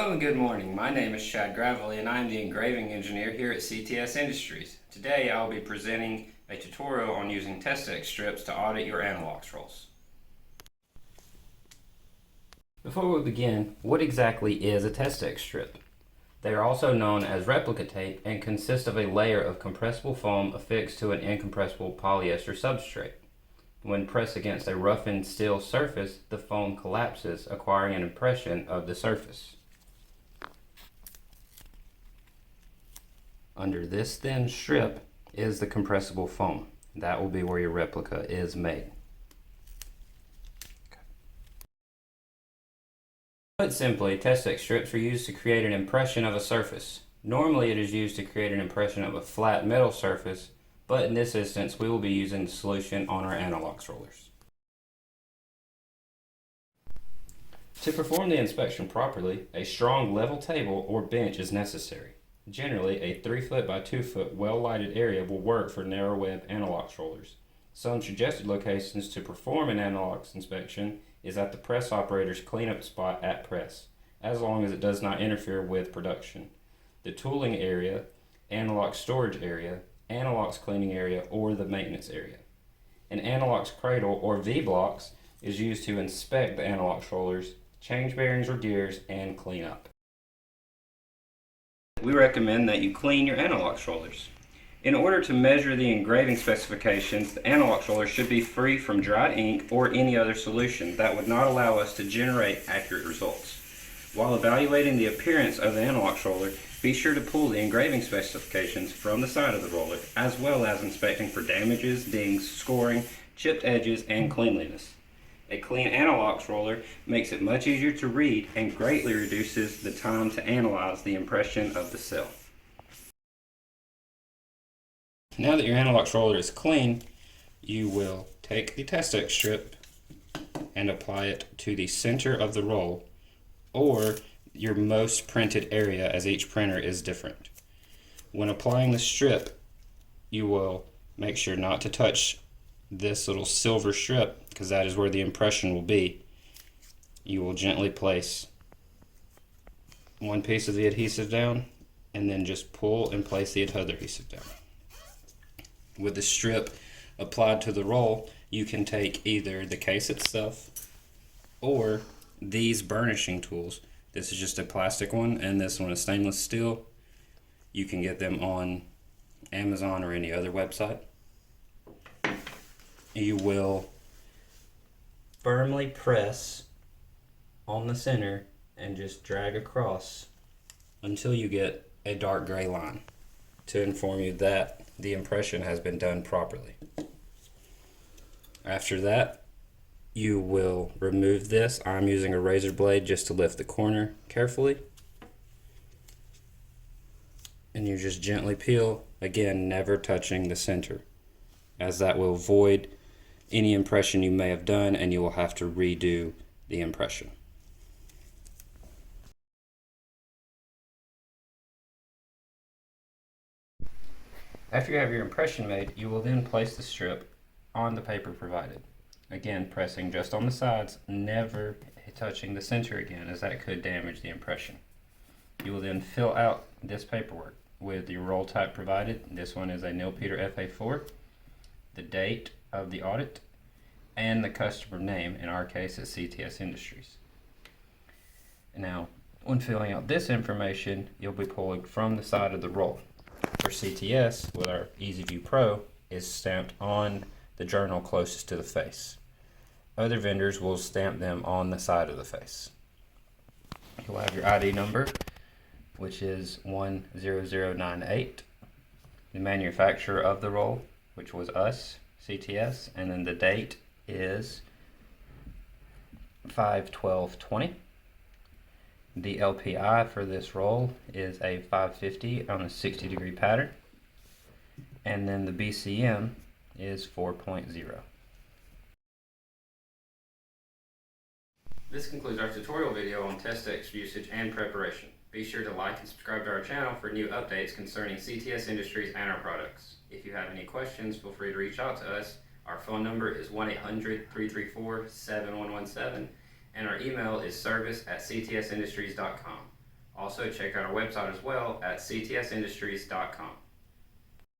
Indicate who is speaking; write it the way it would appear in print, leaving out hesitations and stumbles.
Speaker 1: Hello and good morning. My name is Chad Gravely and I am the engraving engineer here at CTS Industries. Today I will be presenting a tutorial on using Testex strips to audit your Anilox rolls. Before we begin, what exactly is a Testex strip? They are also known as replica tape and consist of a layer of compressible foam affixed to an incompressible polyester substrate. When pressed against a roughened steel surface, the foam collapses, acquiring an impression of the surface. Under this thin strip is the compressible foam. That will be where your replica is made. Put simply, Testex strips are used to create an impression of a surface. Normally it is used to create an impression of a flat metal surface, but in this instance we will be using the solution on our Anilox rollers. To perform the inspection properly, a strong level table or bench is necessary. Generally, a 3 foot by 2 foot well-lighted area will work for narrow web Anilox rollers. Some suggested locations to perform an Anilox inspection is at the press operator's cleanup spot at press, as long as it does not interfere with production, the tooling area, Anilox storage area, Anilox cleaning area, or the maintenance area. An Anilox cradle or V-blocks is used to inspect the Anilox rollers, change bearings or gears, and clean up. We recommend that you clean your Anilox rollers. In order to measure the engraving specifications, the Anilox roller should be free from dried ink or any other solution that would not allow us to generate accurate results. While evaluating the appearance of the Anilox roller, be sure to pull the engraving specifications from the side of the roller, as well as inspecting for damages, dings, scoring, chipped edges, and cleanliness. A clean Anilox roller makes it much easier to read and greatly reduces the time to analyze the impression of the cell. Now that your Anilox roller is clean, you will take the Testex strip and apply it to the center of the roll, or your most printed area, as each printer is different. When applying the strip, you will make sure not to touch this little silver strip, because that is where the impression will be. You will gently place one piece of the adhesive down and then just pull and place the other adhesive down. With the strip applied to the roll, you can take either the case itself or these burnishing tools. This is just a plastic one and this one is stainless steel. You can get them on Amazon or any other website. You will firmly press on the center and just drag across until you get a dark gray line to inform you that the impression has been done properly. After that, you will remove this. I'm using a razor blade just to lift the corner carefully. And you just gently peel, again, never touching the center, as that will void any impression you may have done and you will have to redo the impression. After you have your impression made, you will then place the strip on the paper provided. Again, pressing just on the sides, never touching the center again, as that could damage the impression. You will then fill out this paperwork with the roll type provided. This one is a Nilpeter FA4, the date of the audit, and the customer name. In our case, it's CTS Industries. Now, when filling out this information, you'll be pulling from the side of the roll. For CTS, with our EasyView Pro, is stamped on the journal closest to the face. Other vendors will stamp them on the side of the face. You'll have your ID number, which is 10098, the manufacturer of the roll, which was us, CTS, and then the date is 5/12/20. The LPI for this roll is a 550 on a 60-degree pattern, and then the BCM is 4.0. This concludes our tutorial video on Testex usage and preparation. Be sure to like and subscribe to our channel for new updates concerning CTS Industries and our products. If you have any questions, feel free to reach out to us. Our phone number is 1-800-334-7117, and our email is service@ctsindustries.com. Also, check out our website as well at ctsindustries.com.